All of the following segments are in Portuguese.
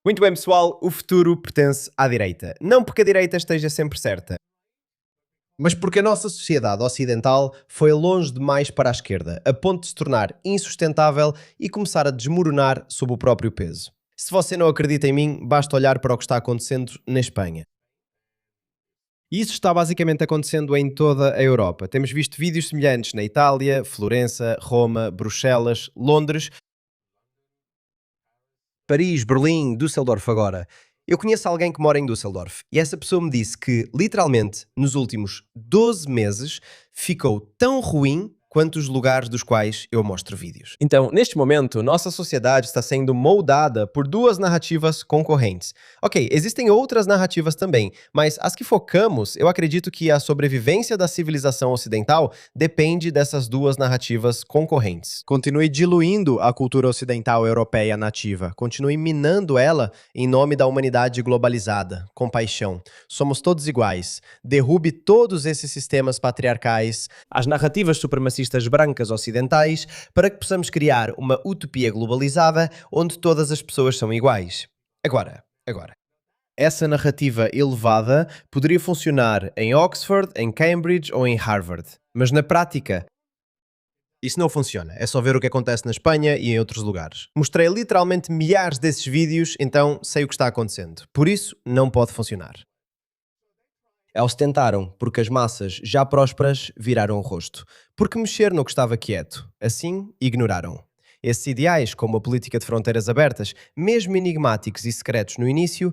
Muito bem, pessoal, o futuro pertence à direita. Não porque a direita esteja sempre certa, mas porque a nossa sociedade ocidental foi longe demais para a esquerda, a ponto de se tornar insustentável e começar a desmoronar sob o próprio peso. Se você não acredita em mim, basta olhar para o que está acontecendo na Espanha. E isso está basicamente acontecendo em toda a Europa. Temos visto vídeos semelhantes na Itália, Florença, Roma, Bruxelas, Londres, Paris, Berlim, Düsseldorf agora. Eu conheço alguém que mora em Düsseldorf e essa pessoa me disse que, literalmente, nos últimos 12 meses, ficou tão ruim quanto os lugares dos quais eu mostro vídeos. Então, neste momento, nossa sociedade está sendo moldada por duas narrativas concorrentes. Ok, existem outras narrativas também, mas as que focamos, eu acredito que a sobrevivência da civilização ocidental depende dessas duas narrativas concorrentes. Continue diluindo a cultura ocidental europeia nativa, continue minando ela em nome da humanidade globalizada, compaixão. Somos todos iguais. Derrube todos esses sistemas patriarcais, as narrativas supremacistas brancas ocidentais, para que possamos criar uma utopia globalizada onde todas as pessoas são iguais. Agora. Essa narrativa elevada poderia funcionar em Oxford, em Cambridge ou em Harvard. Mas na prática, isso não funciona. É só ver o que acontece na Espanha e em outros lugares. Mostrei literalmente milhares desses vídeos, então sei o que está acontecendo. Por isso, não pode funcionar. Eles tentaram, porque as massas já prósperas viraram o rosto. Porque mexer no que estava quieto. Assim, ignoraram. Esses ideais, como a política de fronteiras abertas, mesmo enigmáticos e secretos no início,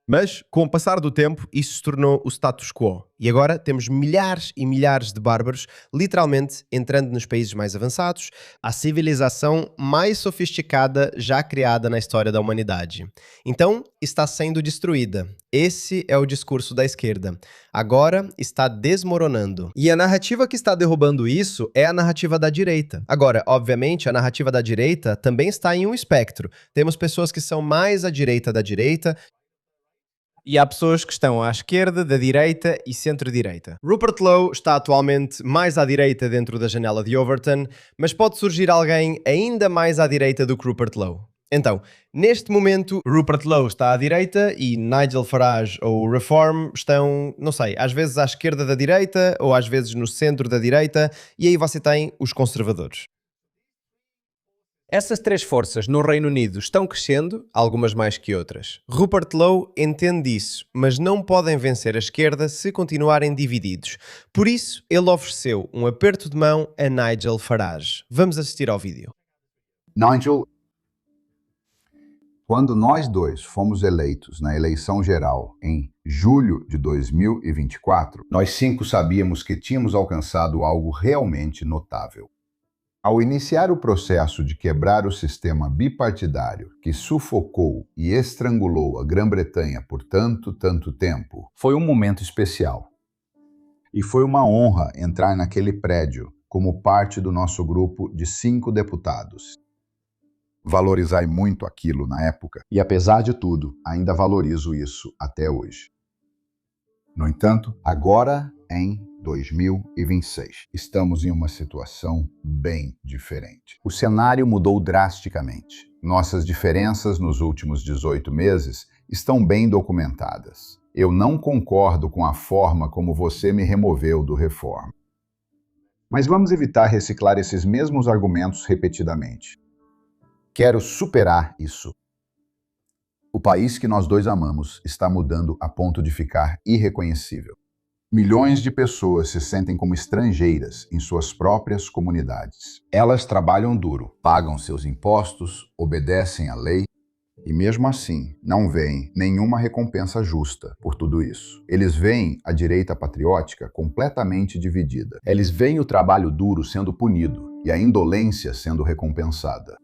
mas, com o passar do tempo, isso se tornou o status quo. E agora temos milhares e milhares de bárbaros, literalmente entrando nos países mais avançados, a civilização mais sofisticada já criada na história da humanidade. Então, está sendo destruída. Esse é o discurso da esquerda. Agora está desmoronando. E a narrativa que está derrubando isso é a narrativa da direita. Agora, obviamente, a narrativa da direita também está em um espectro. Temos pessoas que são mais à direita da direita, e há pessoas que estão à esquerda, da direita e centro-direita. Rupert Lowe está atualmente mais à direita dentro da janela de Overton, mas pode surgir alguém ainda mais à direita do que Rupert Lowe. Então, neste momento, Rupert Lowe está à direita e Nigel Farage ou Reform estão, não sei, às vezes à esquerda da direita ou às vezes no centro da direita, e aí você tem os conservadores. Essas três forças no Reino Unido estão crescendo, algumas mais que outras. Rupert Lowe entende isso, mas não podem vencer a esquerda se continuarem divididos. Por isso, ele ofereceu um aperto de mão a Nigel Farage. Vamos assistir ao vídeo. Nigel, quando nós dois fomos eleitos na eleição geral em julho de 2024, nós 5 sabíamos que tínhamos alcançado algo realmente notável. Ao iniciar o processo de quebrar o sistema bipartidário que sufocou e estrangulou a Grã-Bretanha por tanto tempo, foi um momento especial. E foi uma honra entrar naquele prédio como parte do nosso grupo de 5 deputados. Valorizai muito aquilo na época e, apesar de tudo, ainda valorizo isso até hoje. No entanto, agora em 2026. Estamos em uma situação bem diferente. O cenário mudou drasticamente. Nossas diferenças nos últimos 18 meses estão bem documentadas. Eu não concordo com a forma como você me removeu do Reform. Mas vamos evitar reciclar esses mesmos argumentos repetidamente. Quero superar isso. O país que nós dois amamos está mudando a ponto de ficar irreconhecível. Milhões de pessoas se sentem como estrangeiras em suas próprias comunidades. Elas trabalham duro, pagam seus impostos, obedecem à lei e, mesmo assim, não veem nenhuma recompensa justa por tudo isso. Eles veem a direita patriótica completamente dividida. Eles veem o trabalho duro sendo punido e a indolência sendo recompensada.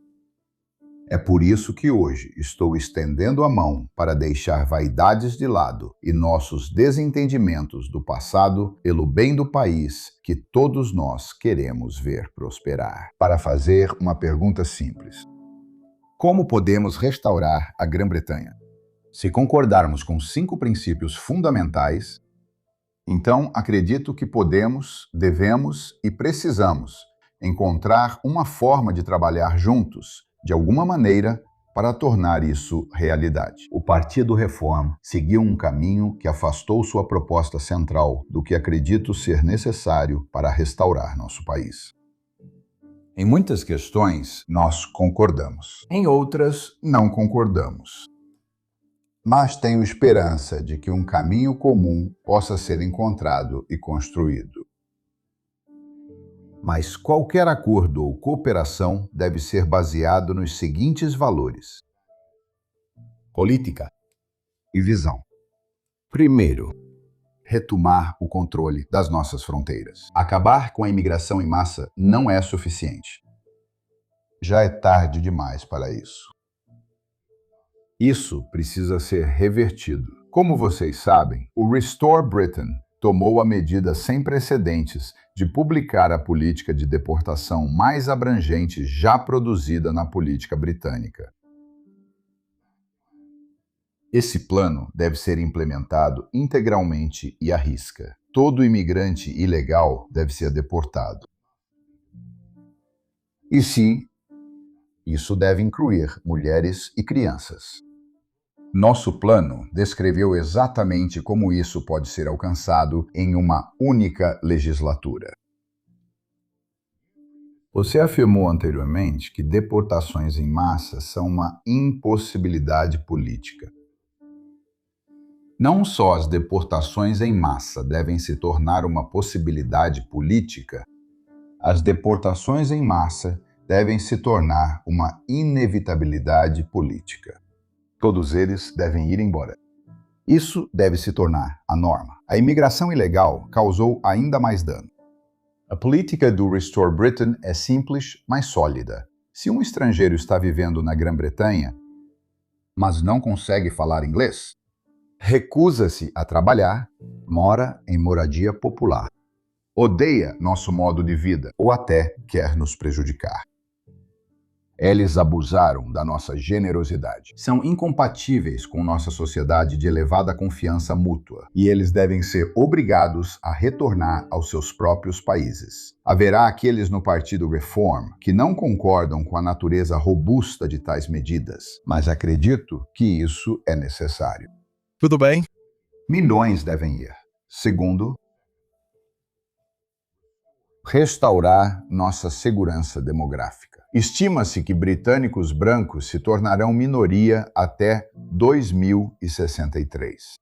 É por isso que hoje estou estendendo a mão para deixar vaidades de lado e nossos desentendimentos do passado pelo bem do país que todos nós queremos ver prosperar. Para fazer uma pergunta simples: como podemos restaurar a Grã-Bretanha? Se concordarmos com 5 princípios fundamentais, então acredito que podemos, devemos e precisamos encontrar uma forma de trabalhar juntos, de alguma maneira, para tornar isso realidade. O Partido Reform seguiu um caminho que afastou sua proposta central do que acredito ser necessário para restaurar nosso país. Em muitas questões, nós concordamos. Em outras, não concordamos. Mas tenho esperança de que um caminho comum possa ser encontrado e construído. Mas qualquer acordo ou cooperação deve ser baseado nos seguintes valores: política e visão. Primeiro, retomar o controle das nossas fronteiras. Acabar com a imigração em massa não é suficiente. Já é tarde demais para isso. Isso precisa ser revertido. Como vocês sabem, o Restore Britain tomou a medida sem precedentes de publicar a política de deportação mais abrangente já produzida na política britânica. Esse plano deve ser implementado integralmente e à risca. Todo imigrante ilegal deve ser deportado. E sim, isso deve incluir mulheres e crianças. Nosso plano descreveu exatamente como isso pode ser alcançado em uma única legislatura. Você afirmou anteriormente que deportações em massa são uma impossibilidade política. Não só as deportações em massa devem se tornar uma possibilidade política, as deportações em massa devem se tornar uma inevitabilidade política. Todos eles devem ir embora. Isso deve se tornar a norma. A imigração ilegal causou ainda mais dano. A política do Restore Britain é simples, mas sólida. Se um estrangeiro está vivendo na Grã-Bretanha, mas não consegue falar inglês, recusa-se a trabalhar, mora em moradia popular, odeia nosso modo de vida ou até quer nos prejudicar. Eles abusaram da nossa generosidade. São incompatíveis com nossa sociedade de elevada confiança mútua e eles devem ser obrigados a retornar aos seus próprios países. Haverá aqueles no Partido Reform que não concordam com a natureza robusta de tais medidas, mas acredito que isso é necessário. Tudo bem? Milhões devem ir. Segundo, restaurar nossa segurança demográfica. Estima-se que britânicos brancos se tornarão minoria até 2063.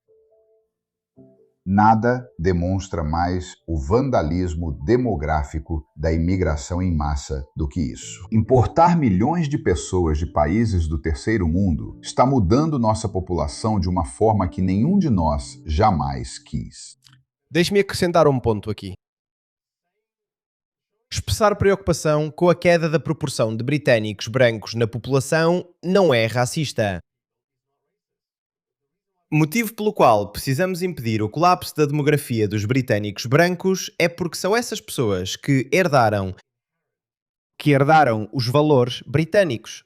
Nada demonstra mais o vandalismo demográfico da imigração em massa do que isso. Importar milhões de pessoas de países do terceiro mundo está mudando nossa população de uma forma que nenhum de nós jamais quis. Deixe-me acrescentar um ponto aqui. Expressar preocupação com a queda da proporção de britânicos brancos na população não é racista. Motivo pelo qual precisamos impedir o colapso da demografia dos britânicos brancos é porque são essas pessoas que herdaram os valores britânicos.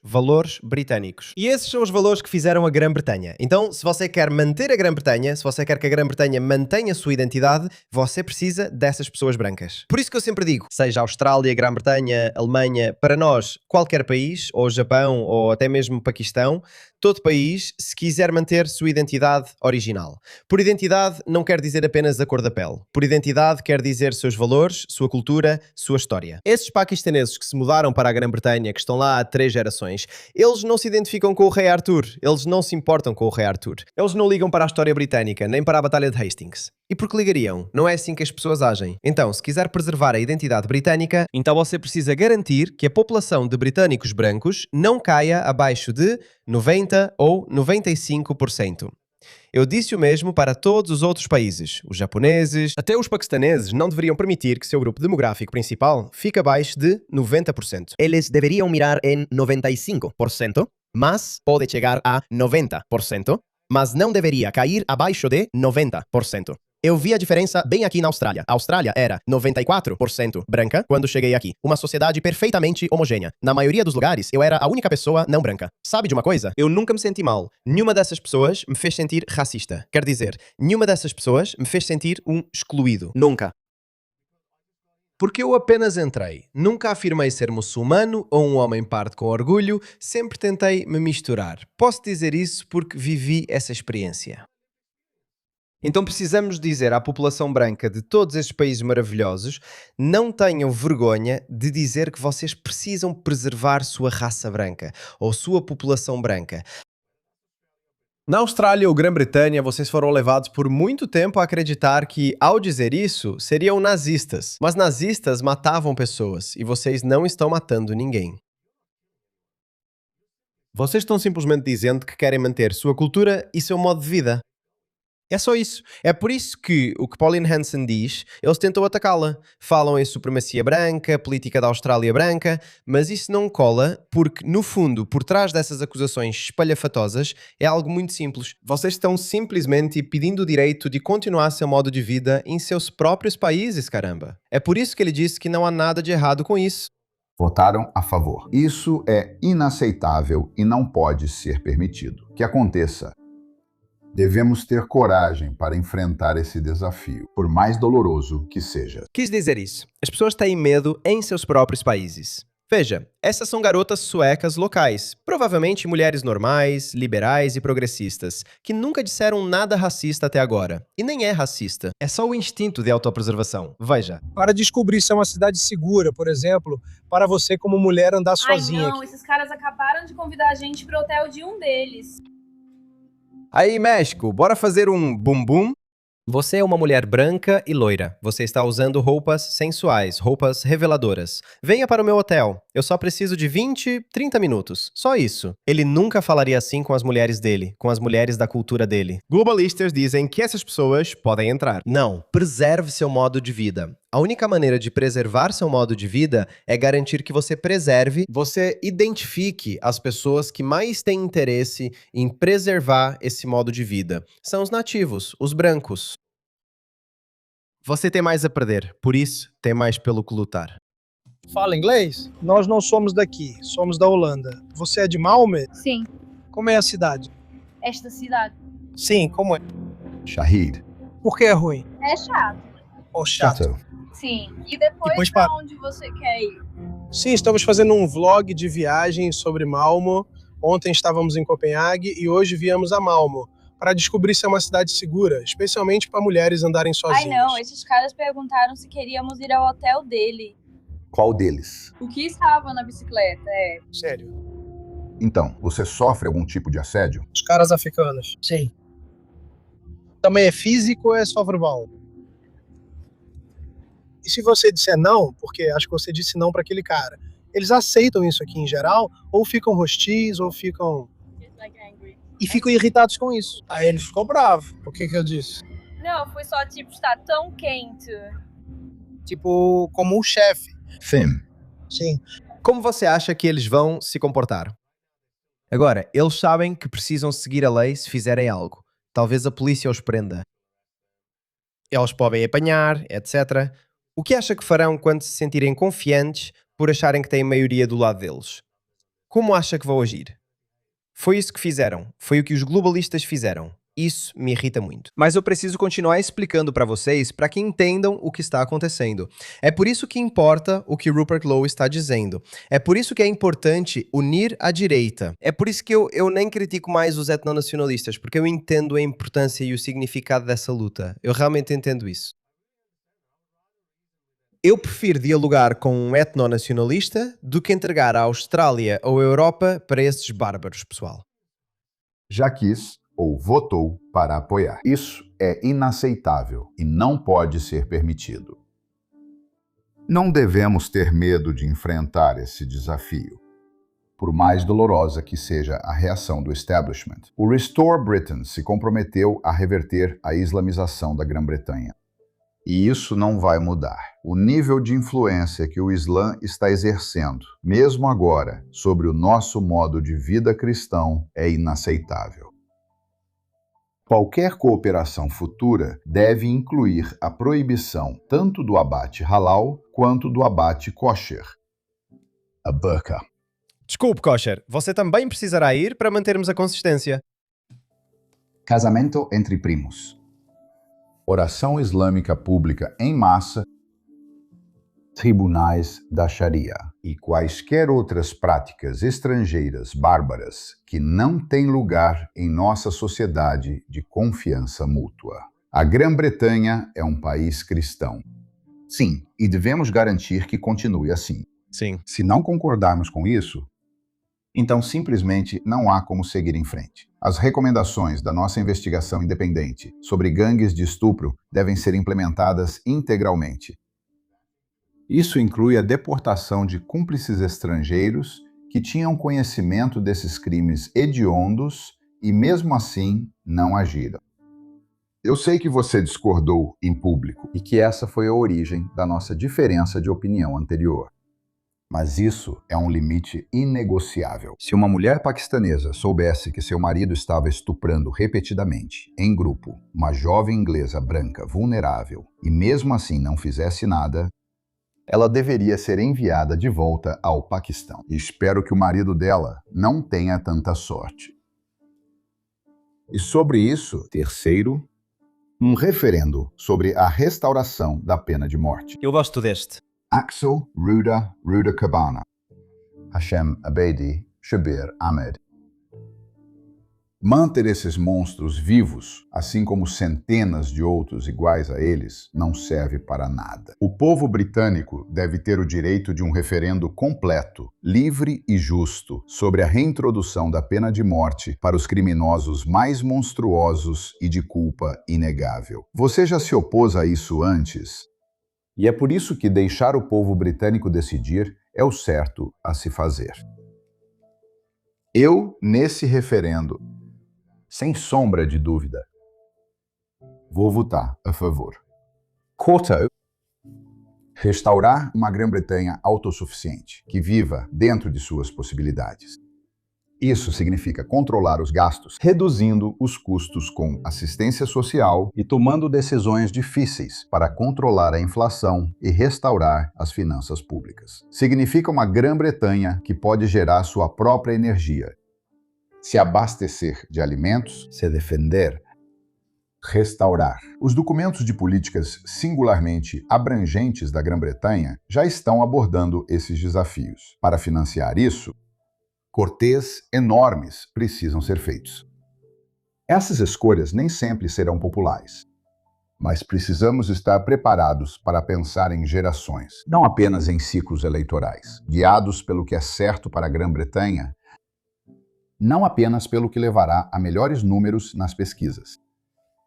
E esses são os valores que fizeram a Grã-Bretanha. Então, se você quer manter a Grã-Bretanha, se você quer que a Grã-Bretanha mantenha a sua identidade, você precisa dessas pessoas brancas. Por isso que eu sempre digo, seja Austrália, Grã-Bretanha, Alemanha, para nós, qualquer país, ou Japão, ou até mesmo Paquistão, todo país, se quiser manter sua identidade original. Por identidade não quer dizer apenas a cor da pele. Por identidade quer dizer seus valores, sua cultura, sua história. Esses paquistaneses que se mudaram para a Grã-Bretanha, que estão lá há 3 gerações, eles não se identificam com o rei Arthur. Eles não se importam com o rei Arthur. Eles não ligam para a história britânica, nem para a Batalha de Hastings. E por que ligariam? Não é assim que as pessoas agem. Então, se quiser preservar a identidade britânica, então você precisa garantir que a população de britânicos brancos não caia abaixo de 90 ou 95%. Eu disse o mesmo para todos os outros países. Os japoneses, até os paquistaneses, não deveriam permitir que seu grupo demográfico principal fique abaixo de 90%. Eles deveriam mirar em 95%, mas pode chegar a 90%, mas não deveria cair abaixo de 90%. Eu vi a diferença bem aqui na Austrália. A Austrália era 94% branca quando cheguei aqui. Uma sociedade perfeitamente homogênea. Na maioria dos lugares, eu era a única pessoa não branca. Sabe de uma coisa? Eu nunca me senti mal. Nenhuma dessas pessoas me fez sentir racista. Quer dizer, nenhuma dessas pessoas me fez sentir um excluído. Nunca. Porque eu apenas entrei. Nunca afirmei ser muçulmano ou um homem pardo com orgulho, sempre tentei me misturar. Posso dizer isso porque vivi essa experiência. Então precisamos dizer à população branca de todos estes países maravilhosos: não tenham vergonha de dizer que vocês precisam preservar sua raça branca ou sua população branca. Na Austrália ou Grã-Bretanha, vocês foram levados por muito tempo a acreditar que, ao dizer isso, seriam nazistas. Mas nazistas matavam pessoas e vocês não estão matando ninguém. Vocês estão simplesmente dizendo que querem manter sua cultura e seu modo de vida. É só isso. É por isso que o que Pauline Hanson diz, eles tentam atacá-la. Falam em supremacia branca, política da Austrália branca, mas isso não cola porque, no fundo, por trás dessas acusações espalhafatosas, é algo muito simples. Vocês estão simplesmente pedindo o direito de continuar seu modo de vida em seus próprios países, caramba. É por isso que ele disse que não há nada de errado com isso. Votaram a favor. Isso é inaceitável e não pode ser permitido. Que aconteça. Devemos ter coragem para enfrentar esse desafio, por mais doloroso que seja. Quis dizer isso. As pessoas têm medo em seus próprios países. Veja, essas são garotas suecas locais, provavelmente mulheres normais, liberais e progressistas, que nunca disseram nada racista até agora. E nem é racista, é só o instinto de autopreservação. Veja. Para descobrir se é uma cidade segura, por exemplo, para você como mulher andar sozinha. Ai, não, aqui. esses caras acabaram de convidar a gente pro hotel de um deles. Aí, México, bora fazer um bum-bum? Você é uma mulher branca e loira. Você está usando roupas sensuais, roupas reveladoras. Venha para o meu hotel. Eu só preciso de 20, 30 minutos. Só isso. Ele nunca falaria assim com as mulheres dele, com as mulheres da cultura dele. Globalistas dizem que essas pessoas podem entrar. Não, preserve seu modo de vida. A única maneira de preservar seu modo de vida é garantir que você preserve, você identifique as pessoas que mais têm interesse em preservar esse modo de vida. São os nativos, os brancos. Você tem mais a perder, por isso tem mais pelo que lutar. Fala inglês? Nós não somos daqui, somos da Holanda. Você é de Malmö? Sim, Como é a cidade? esta cidade. Sim, como é? Shahid. Por que é ruim? É chato. Ou chato? Sim. E depois Depois pra para. onde você quer ir? Sim, estamos fazendo um vlog de viagem sobre Malmö. Ontem estávamos em Copenhague e hoje viemos a Malmö para descobrir se é uma cidade segura, especialmente para mulheres andarem sozinhas. Ai não, esses caras perguntaram se queríamos ir ao hotel dele. Qual deles? O que estava na bicicleta, Sério. Então, você sofre algum tipo de assédio? Os caras africanos. Sim. Também é físico ou é só verbal? E se você disser não, porque acho que você disse não para aquele cara, eles aceitam isso aqui em geral, ou ficam hostis, ou ficam... E ficam irritados com isso. Aí ele ficou bravo. O que eu disse? Não, foi só tipo, está tão quente. Tipo, como um chefe. Fim. Sim. Como você acha que eles vão se comportar? Agora, eles sabem que precisam seguir a lei se fizerem algo. Talvez a polícia os prenda. Eles podem apanhar, etc. O que acha que farão quando se sentirem confiantes por acharem que têm maioria do lado deles? Como acha que vão agir? Foi isso que fizeram. Foi o que os globalistas fizeram. Isso me irrita muito. Mas eu preciso continuar explicando para vocês para que entendam o que está acontecendo. É por isso que importa o que Rupert Lowe está dizendo. É por isso que é importante unir a direita. É por isso que eu nem critico mais os etnonacionalistas, porque eu entendo a importância e o significado dessa luta. Eu realmente entendo isso. Eu prefiro dialogar com um etnonacionalista do que entregar a Austrália ou a Europa para esses bárbaros, pessoal. Já quis ou votou para apoiar. Isso é inaceitável e não pode ser permitido. Não devemos ter medo de enfrentar esse desafio. Por mais dolorosa que seja a reação do establishment, o Restore Britain se comprometeu a reverter a islamização da Grã-Bretanha. E isso não vai mudar. O nível de influência que o Islã está exercendo, mesmo agora, sobre o nosso modo de vida cristão, é inaceitável. Qualquer cooperação futura deve incluir a proibição tanto do abate halal quanto do abate kosher. A burqa. Desculpe, Kosher, você também precisará ir para mantermos a consistência. Casamento entre primos. Oração islâmica pública em massa. tribunais da Sharia e quaisquer outras práticas estrangeiras bárbaras que não têm lugar em nossa sociedade de confiança mútua. A Grã-Bretanha é um país cristão. Sim, e devemos garantir que continue assim. Sim. Se não concordarmos com isso, então simplesmente não há como seguir em frente. As recomendações da nossa investigação independente sobre gangues de estupro devem ser implementadas integralmente. Isso inclui a deportação de cúmplices estrangeiros que tinham conhecimento desses crimes hediondos e, mesmo assim, não agiram. Eu sei que você discordou em público e que essa foi a origem da nossa diferença de opinião anterior. Mas isso é um limite inegociável. Se uma mulher paquistanesa soubesse que seu marido estava estuprando repetidamente, em grupo, uma jovem inglesa branca vulnerável, e mesmo assim não fizesse nada, ela deveria ser enviada de volta ao Paquistão. E espero que o marido dela não tenha tanta sorte. E sobre isso, terceiro, um referendo sobre a restauração da pena de morte. Eu gosto deste. Axel Ruda Cabana, Hashem Abedi, Shabir Ahmed. Manter esses monstros vivos, assim como centenas de outros iguais a eles, não serve para nada. O povo britânico deve ter o direito de um referendo completo, livre e justo sobre a reintrodução da pena de morte para os criminosos mais monstruosos e de culpa inegável. Você já se opôs a isso antes? E é por isso que deixar o povo britânico decidir é o certo a se fazer. Eu, nesse referendo, sem sombra de dúvida, vou votar a favor. Quoto: restaurar uma Grã-Bretanha autossuficiente, que viva dentro de suas possibilidades. Isso significa controlar os gastos, reduzindo os custos com assistência social e tomando decisões difíceis para controlar a inflação e restaurar as finanças públicas. Significa uma Grã-Bretanha que pode gerar sua própria energia, se abastecer de alimentos, se defender, restaurar. Os documentos de políticas singularmente abrangentes da Grã-Bretanha já estão abordando esses desafios. Para financiar isso, cortes enormes precisam ser feitos. Essas escolhas nem sempre serão populares, mas precisamos estar preparados para pensar em gerações, não apenas em ciclos eleitorais, guiados pelo que é certo para a Grã-Bretanha, não apenas pelo que levará a melhores números nas pesquisas.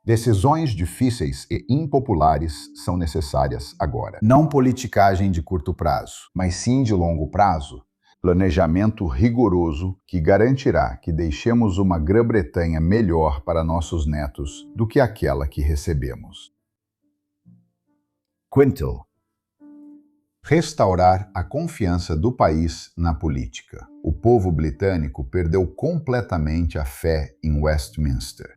Decisões difíceis e impopulares são necessárias agora. Não politicagem de curto prazo, mas sim de longo prazo. Planejamento rigoroso que garantirá que deixemos uma Grã-Bretanha melhor para nossos netos do que aquela que recebemos. Quinto, restaurar a confiança do país na política. O povo britânico perdeu completamente a fé em Westminster.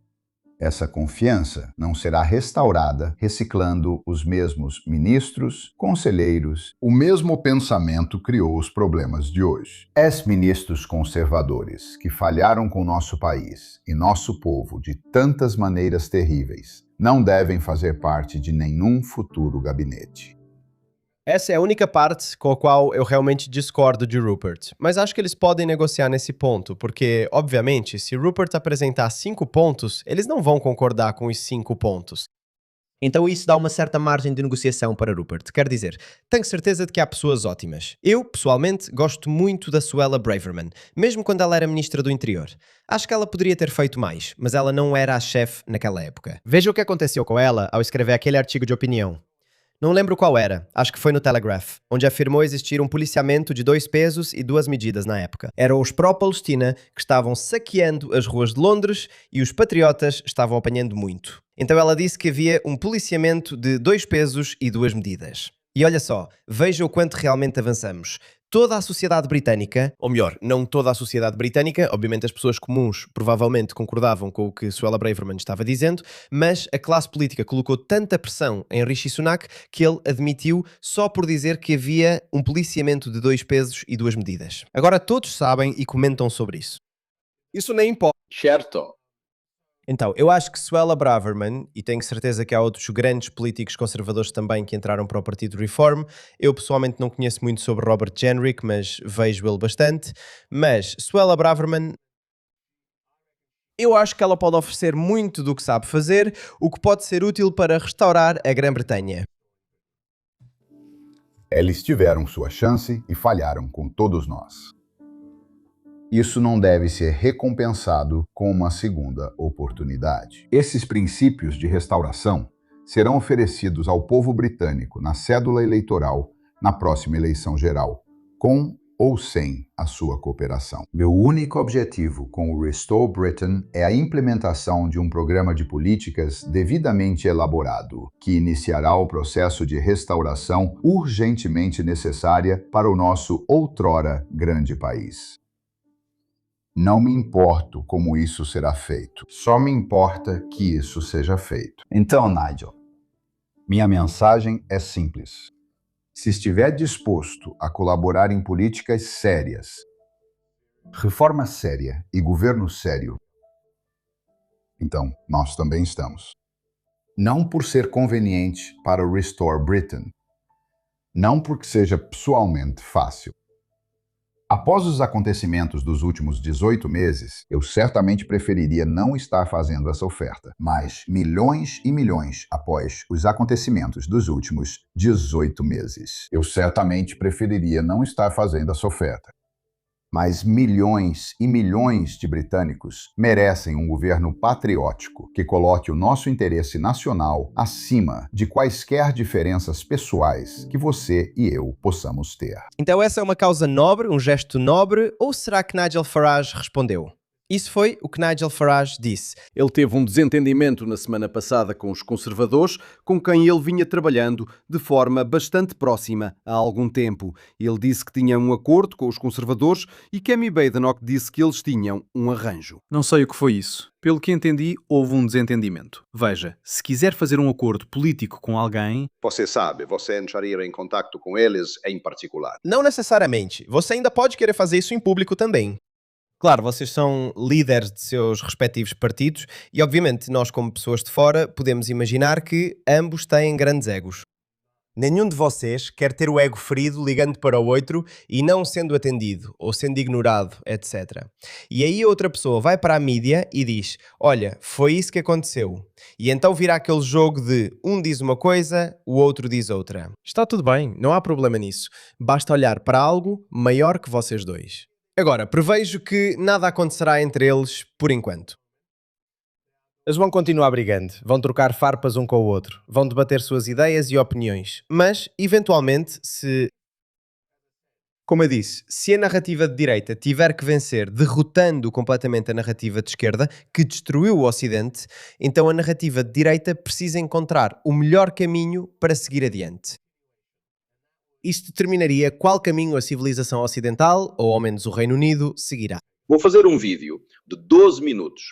Essa confiança não será restaurada reciclando os mesmos ministros, conselheiros. O mesmo pensamento criou os problemas de hoje. Ex-ministros conservadores que falharam com nosso país e nosso povo de tantas maneiras terríveis não devem fazer parte de nenhum futuro gabinete. Essa é a única parte com a qual eu realmente discordo de Rupert. Mas acho que eles podem negociar nesse ponto, porque, obviamente, se Rupert apresentar 5 pontos, eles não vão concordar com os 5 pontos. Então isso dá uma certa margem de negociação para Rupert. Quer dizer, tenho certeza de que há pessoas ótimas. Eu, pessoalmente, gosto muito da Suella Braverman, mesmo quando ela era Ministra do Interior. Acho que ela poderia ter feito mais, mas ela não era a chefe naquela época. Veja o que aconteceu com ela ao escrever aquele artigo de opinião. Não lembro qual era, acho que foi no Telegraph, onde afirmou existir um policiamento de 2 pesos e 2 medidas na época. Eram os pró-Palestina que estavam saqueando as ruas de Londres e os patriotas estavam apanhando muito. Então ela disse que havia um policiamento de 2 pesos e 2 medidas. E olha só, veja o quanto realmente avançamos. Toda a sociedade britânica, ou melhor, não toda a sociedade britânica, obviamente as pessoas comuns provavelmente concordavam com o que Suella Braverman estava dizendo, mas a classe política colocou tanta pressão em Rishi Sunak que ele admitiu só por dizer que havia um policiamento de 2 pesos e 2 medidas. Agora todos sabem e comentam sobre isso. Isso nem importa. Certo. Então, eu acho que Suella Braverman, e tenho certeza que há outros grandes políticos conservadores também que entraram para o Partido Reform, eu pessoalmente não conheço muito sobre Robert Jenrick, mas vejo ele bastante, mas Suella Braverman, eu acho que ela pode oferecer muito do que sabe fazer, o que pode ser útil para restaurar a Grã-Bretanha. Eles tiveram sua chance e falharam com todos nós. Isso não deve ser recompensado com uma segunda oportunidade. Esses princípios de restauração serão oferecidos ao povo britânico na cédula eleitoral na próxima eleição geral, com ou sem a sua cooperação. Meu único objetivo com o Restore Britain é a implementação de um programa de políticas devidamente elaborado, que iniciará o processo de restauração urgentemente necessária para o nosso outrora grande país. Não me importo como isso será feito, só me importa que isso seja feito. Então, Nigel, minha mensagem é simples. Se estiver disposto a colaborar em políticas sérias, reforma séria e governo sério, então nós também estamos. Não por ser conveniente para o Restore Britain, não porque seja pessoalmente fácil. Após os acontecimentos dos últimos 18 meses, eu certamente preferiria não estar fazendo essa oferta. Mas milhões e milhões após os acontecimentos dos últimos 18 meses, eu certamente preferiria não estar fazendo essa oferta. Mas milhões e milhões de britânicos merecem um governo patriótico que coloque o nosso interesse nacional acima de quaisquer diferenças pessoais que você e eu possamos ter. Então essa é uma causa nobre, um gesto nobre, ou será que Nigel Farage respondeu? Isso foi o que Nigel Farage disse. Ele teve um desentendimento na semana passada com os conservadores, com quem ele vinha trabalhando de forma bastante próxima há algum tempo. Ele disse que tinha um acordo com os conservadores e Kemi Badenoch disse que eles tinham um arranjo. Não sei o que foi isso. Pelo que entendi, houve um desentendimento. Veja, se quiser fazer um acordo político com alguém... Você sabe, você entraria em contato com eles em particular. Não necessariamente. Você ainda pode querer fazer isso em público também. Claro, vocês são líderes de seus respectivos partidos e, obviamente, nós como pessoas de fora podemos imaginar que ambos têm grandes egos. Nenhum de vocês quer ter o ego ferido ligando para o outro e não sendo atendido ou sendo ignorado, etc. E aí a outra pessoa vai para a mídia e diz: olha, foi isso que aconteceu. E então virá aquele jogo de um diz uma coisa, o outro diz outra. Está tudo bem, não há problema nisso. Basta olhar para algo maior que vocês dois. Agora, prevejo que nada acontecerá entre eles por enquanto. Eles vão continuar brigando, vão trocar farpas um com o outro, vão debater suas ideias e opiniões, mas, eventualmente, como eu disse, se a narrativa de direita tiver que vencer derrotando completamente a narrativa de esquerda, que destruiu o Ocidente, então a narrativa de direita precisa encontrar o melhor caminho para seguir adiante. Isto determinaria qual caminho a civilização ocidental, ou ao menos o Reino Unido, seguirá. Vou fazer um vídeo de 12 minutos.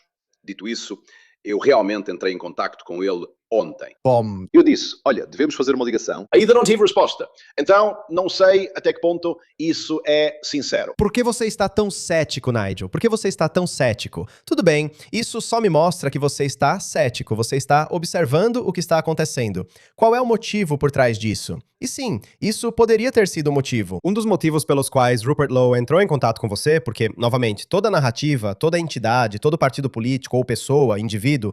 Dito isso, eu realmente entrei em contacto com ele ontem. Bom, Eu disse, olha, devemos fazer uma ligação. Ainda não tive resposta. Então, não sei até que ponto isso é sincero. por que você está tão cético, Nigel? Por que você está tão cético? Tudo bem, isso só me mostra que você está cético, você está observando o que está acontecendo. Qual é o motivo por trás disso? E sim, isso poderia ter sido o motivo. Um dos motivos pelos quais Rupert Lowe entrou em contato com você, porque, novamente, toda narrativa, toda entidade, todo partido político ou pessoa, indivíduo,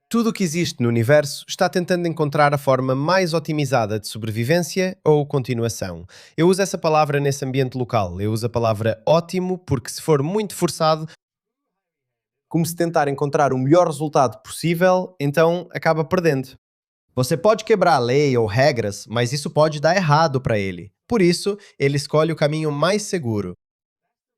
tudo o que existe no universo está tentando encontrar a forma mais otimizada de sobrevivência ou continuação. Eu uso essa palavra nesse ambiente local. Eu uso a palavra ótimo porque, se for muito forçado, como se tentar encontrar o melhor resultado possível, então acaba perdendo. Você pode quebrar a lei ou regras, mas isso pode dar errado para ele. Por isso, ele escolhe o caminho mais seguro.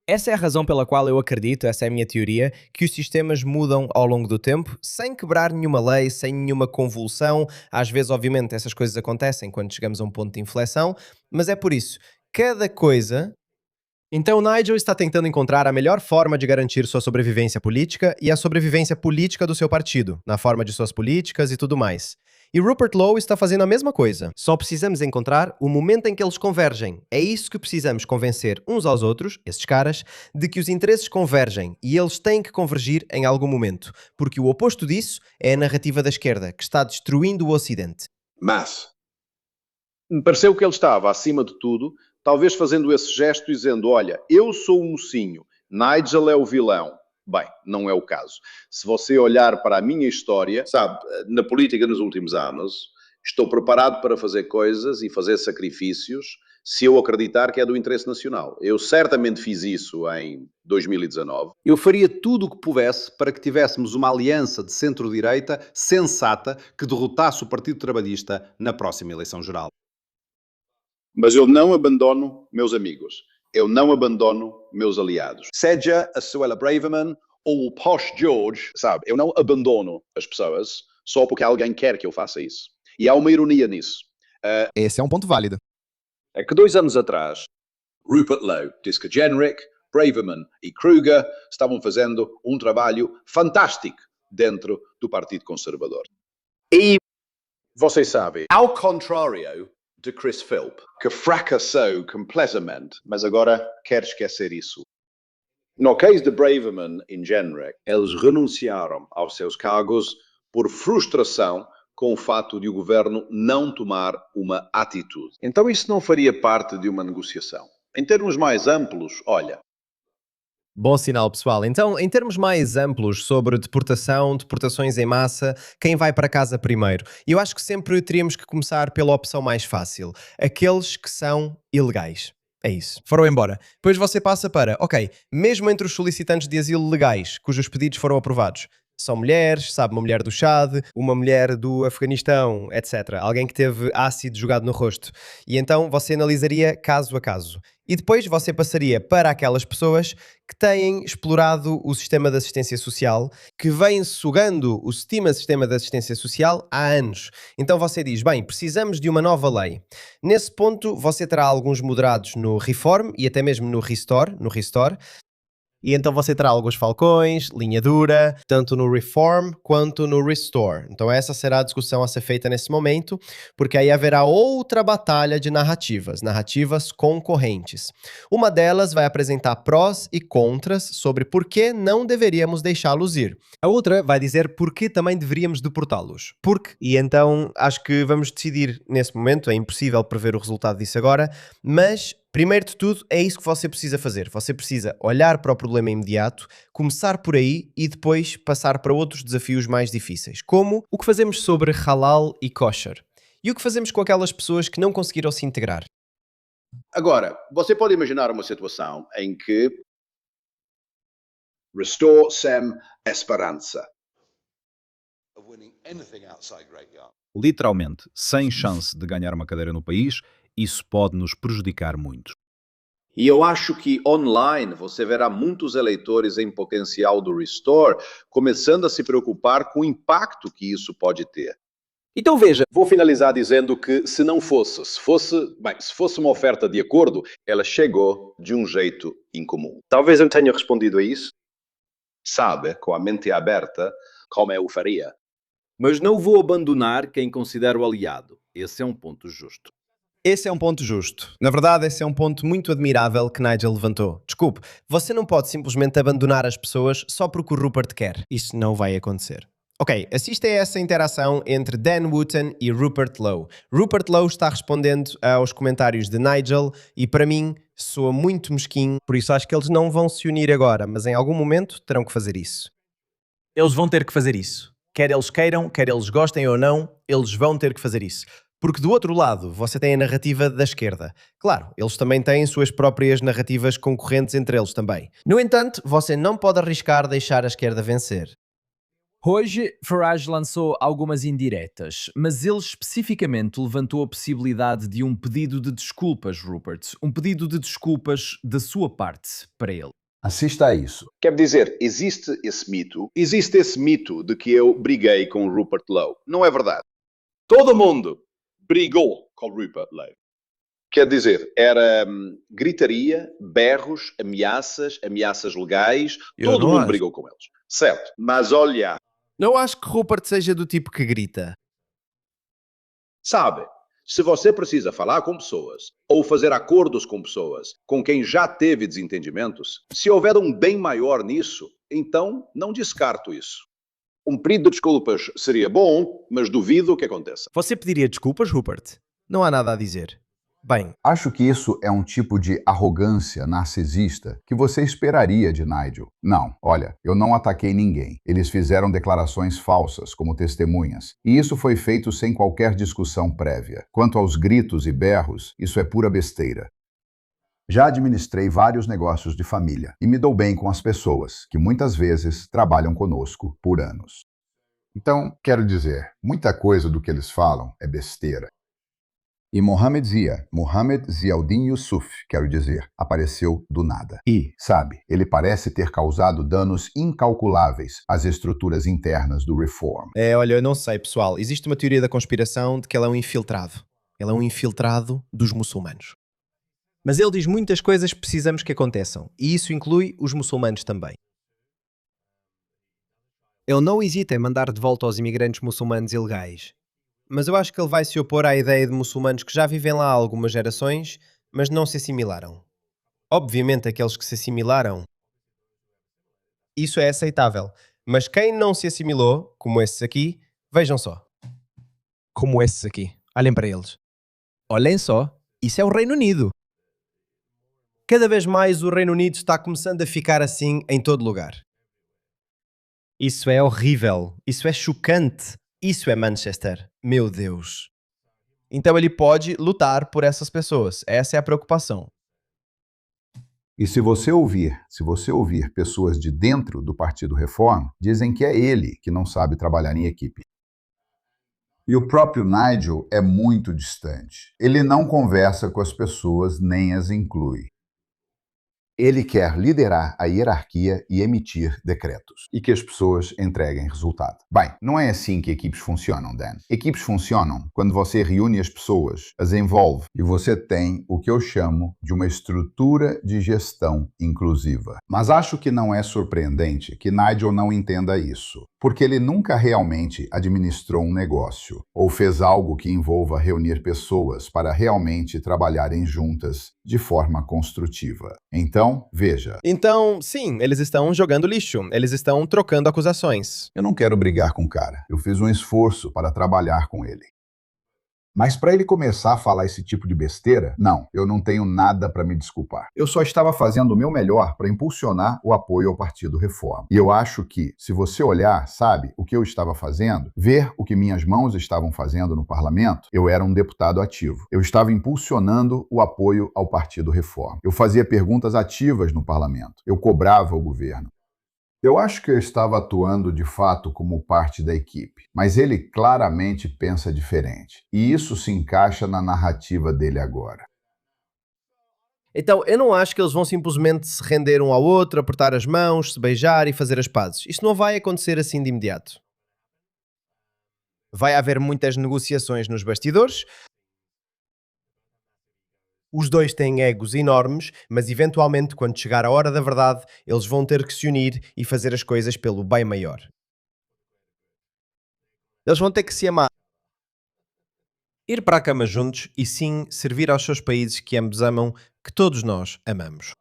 Essa é a razão pela qual eu acredito, essa é a minha teoria, que os sistemas mudam ao longo do tempo, sem quebrar nenhuma lei, sem nenhuma convulsão. Às vezes, obviamente, essas coisas acontecem quando chegamos a um ponto de inflexão, mas é por isso, cada coisa... Então Nigel está tentando encontrar a melhor forma de garantir sua sobrevivência política e a sobrevivência política do seu partido, na forma de suas políticas e tudo mais. E Rupert Lowe está fazendo a mesma coisa. Só precisamos encontrar o momento em que eles convergem. É isso que precisamos convencer uns aos outros, esses caras, de que os interesses convergem e eles têm que convergir em algum momento. Porque o oposto disso é a narrativa da esquerda, que está destruindo o Ocidente. Mas me pareceu que ele estava, acima de tudo, talvez fazendo esse gesto dizendo, olha, eu sou o mocinho, Nigel é o vilão. Bem, não é o caso. Se você olhar para a minha história, sabe, na política nos últimos anos, estou preparado para fazer coisas e fazer sacrifícios se eu acreditar que é do interesse nacional. Eu certamente fiz isso em 2019. Eu faria tudo o que pudesse para que tivéssemos uma aliança de centro-direita sensata que derrotasse o Partido Trabalhista na próxima eleição geral. Mas eu não abandono meus amigos. Eu não abandono meus aliados. Seja a Suella Braverman ou o Posh George, sabe? Eu não abandono as pessoas só porque alguém quer que eu faça isso. E há uma ironia nisso. Esse é um ponto válido. É que 2 anos atrás, Rupert Lowe, Diska Generic, Braverman e Kruger estavam fazendo um trabalho fantástico dentro do Partido Conservador. E vocês sabem, ao contrário de Chris Philp, que fracassou completamente, mas agora quer esquecer isso. No caso de Braverman e Generic, eles renunciaram aos seus cargos por frustração com o fato de o governo não tomar uma atitude. Então isso não faria parte de uma negociação. Em termos mais amplos, olha, Bom sinal, pessoal. Então, em termos mais amplos sobre deportação, deportações em massa, quem vai para casa primeiro? Eu acho que sempre teríamos que começar pela opção mais fácil. Aqueles que são ilegais. É isso. Foram embora. Depois você passa para, ok, mesmo entre os solicitantes de asilo legais, cujos pedidos foram aprovados, são mulheres, sabe, uma mulher do Chad, uma mulher do Afeganistão, etc. Alguém que teve ácido jogado no rosto. E então você analisaria caso a caso. E depois você passaria para aquelas pessoas que têm explorado o sistema de assistência social, que vêm sugando o sistema de assistência social há anos. Então você diz, bem, precisamos de uma nova lei. Nesse ponto você terá alguns moderados no Reform e até mesmo no Restore, e então você terá alguns falcões, linha dura, tanto no Reform quanto no Restore. Então essa será a discussão a ser feita nesse momento, porque aí haverá outra batalha de narrativas concorrentes. Uma delas vai apresentar prós e contras sobre por que não deveríamos deixá-los ir. A outra vai dizer por que também deveríamos deportá-los. E então acho que vamos decidir nesse momento, é impossível prever o resultado disso agora, mas primeiro de tudo, é isso que você precisa fazer. Você precisa olhar para o problema imediato, começar por aí e depois passar para outros desafios mais difíceis, como o que fazemos sobre halal e kosher. E o que fazemos com aquelas pessoas que não conseguiram se integrar. agora, você pode imaginar uma situação em que Restore sem esperança. Literalmente, sem chance de ganhar uma cadeira no país, isso pode nos prejudicar muito. E eu acho que online você verá muitos eleitores em potencial do Restore começando a se preocupar com o impacto que isso pode ter. Então veja, vou finalizar dizendo que se fosse uma oferta de acordo, ela chegou de um jeito incomum. Talvez eu tenha respondido a isso, sabe, com a mente aberta, como eu faria. Mas não vou abandonar quem considero aliado. Esse é um ponto justo. Esse é um ponto justo. Na verdade, esse é um ponto muito admirável que Nigel levantou. Desculpe, você não pode simplesmente abandonar as pessoas só porque o Rupert quer. Isso não vai acontecer. Ok, assista a essa interação entre Dan Wootton e Rupert Lowe. Rupert Lowe está respondendo aos comentários de Nigel e para mim soa muito mesquinho, por isso acho que eles não vão se unir agora, mas em algum momento terão que fazer isso. Eles vão ter que fazer isso. Quer eles queiram, quer eles gostem ou não, eles vão ter que fazer isso. Porque do outro lado, você tem a narrativa da esquerda. Claro, eles também têm suas próprias narrativas concorrentes entre eles também. No entanto, você não pode arriscar deixar a esquerda vencer. Hoje, Farage lançou algumas indiretas, mas ele especificamente levantou a possibilidade de um pedido de desculpas, Rupert. Um pedido de desculpas da sua parte para ele. Assista a isso. Quer dizer, existe esse mito de que eu briguei com o Rupert Lowe. Não é verdade. Todo mundo brigou com o Rupert Lowe. Quer dizer, era gritaria, berros, ameaças legais, todo mundo brigou com eles. Certo, mas olha... Não acho que Rupert seja do tipo que grita. Sabe, se você precisa falar com pessoas ou fazer acordos com pessoas com quem já teve desentendimentos, se houver um bem maior nisso, então não descarto isso. Um pedido de desculpas seria bom, mas duvido que aconteça. Você pediria desculpas, Rupert? Não há nada a dizer. Bem, Acho que isso é um tipo de arrogância narcisista que você esperaria de Nigel. Não, olha, eu não ataquei ninguém. Eles fizeram declarações falsas como testemunhas, e isso foi feito sem qualquer discussão prévia. Quanto aos gritos e berros, isso é pura besteira. Já administrei vários negócios de família e me dou bem com as pessoas, que muitas vezes trabalham conosco por anos. Então, quero dizer, muita coisa do que eles falam é besteira. E Mohamed Ziauddin Yusuf, quero dizer, apareceu do nada. E, sabe, ele parece ter causado danos incalculáveis às estruturas internas do Reform. olha, eu não sei, pessoal. Existe uma teoria da conspiração de que ele é um infiltrado. Ele é um infiltrado dos muçulmanos. Mas ele diz muitas coisas que precisamos que aconteçam. E isso inclui os muçulmanos também. Ele não hesita em mandar de volta aos imigrantes muçulmanos ilegais. Mas eu acho que ele vai se opor à ideia de muçulmanos que já vivem lá há algumas gerações, mas não se assimilaram. Obviamente, aqueles que se assimilaram, isso é aceitável. Mas quem não se assimilou, como esses aqui, vejam só. Como esses aqui. Olhem para eles. Olhem só. Isso é o Reino Unido. Cada vez mais o Reino Unido está começando a ficar assim em todo lugar. Isso é horrível. Isso é chocante. Isso é Manchester. Meu Deus. Então ele pode lutar por essas pessoas. Essa é a preocupação. E se você ouvir pessoas de dentro do Partido Reform, dizem que é ele que não sabe trabalhar em equipe. E o próprio Nigel é muito distante. Ele não conversa com as pessoas nem as inclui. Ele quer liderar a hierarquia e emitir decretos, e que as pessoas entreguem resultado. Bem, não é assim que equipes funcionam, Dan. Equipes funcionam quando você reúne as pessoas, as envolve, e você tem o que eu chamo de uma estrutura de gestão inclusiva. Mas acho que não é surpreendente que Nigel não entenda isso, porque ele nunca realmente administrou um negócio, ou fez algo que envolva reunir pessoas para realmente trabalharem juntas de forma construtiva. Então, veja. Então, sim, eles estão jogando lixo. Eles estão trocando acusações. Eu não quero brigar com o cara. Eu fiz um esforço para trabalhar com ele. Mas para ele começar a falar esse tipo de besteira, não, eu não tenho nada para me desculpar. Eu só estava fazendo o meu melhor para impulsionar o apoio ao Partido Reforma. E eu acho que, se você olhar, sabe, o que eu estava fazendo, ver o que minhas mãos estavam fazendo no parlamento, eu era um deputado ativo. Eu estava impulsionando o apoio ao Partido Reforma. Eu fazia perguntas ativas no parlamento. Eu cobrava o governo. Eu acho que eu estava atuando de fato como parte da equipe, mas ele claramente pensa diferente. E isso se encaixa na narrativa dele agora. Então, eu não acho que eles vão simplesmente se render um ao outro, apertar as mãos, se beijar e fazer as pazes. Isto não vai acontecer assim de imediato. Vai haver muitas negociações nos bastidores. Os dois têm egos enormes, mas eventualmente, quando chegar a hora da verdade, eles vão ter que se unir e fazer as coisas pelo bem maior. Eles vão ter que se amar. Ir para a cama juntos e sim servir aos seus países que ambos amam, que todos nós amamos.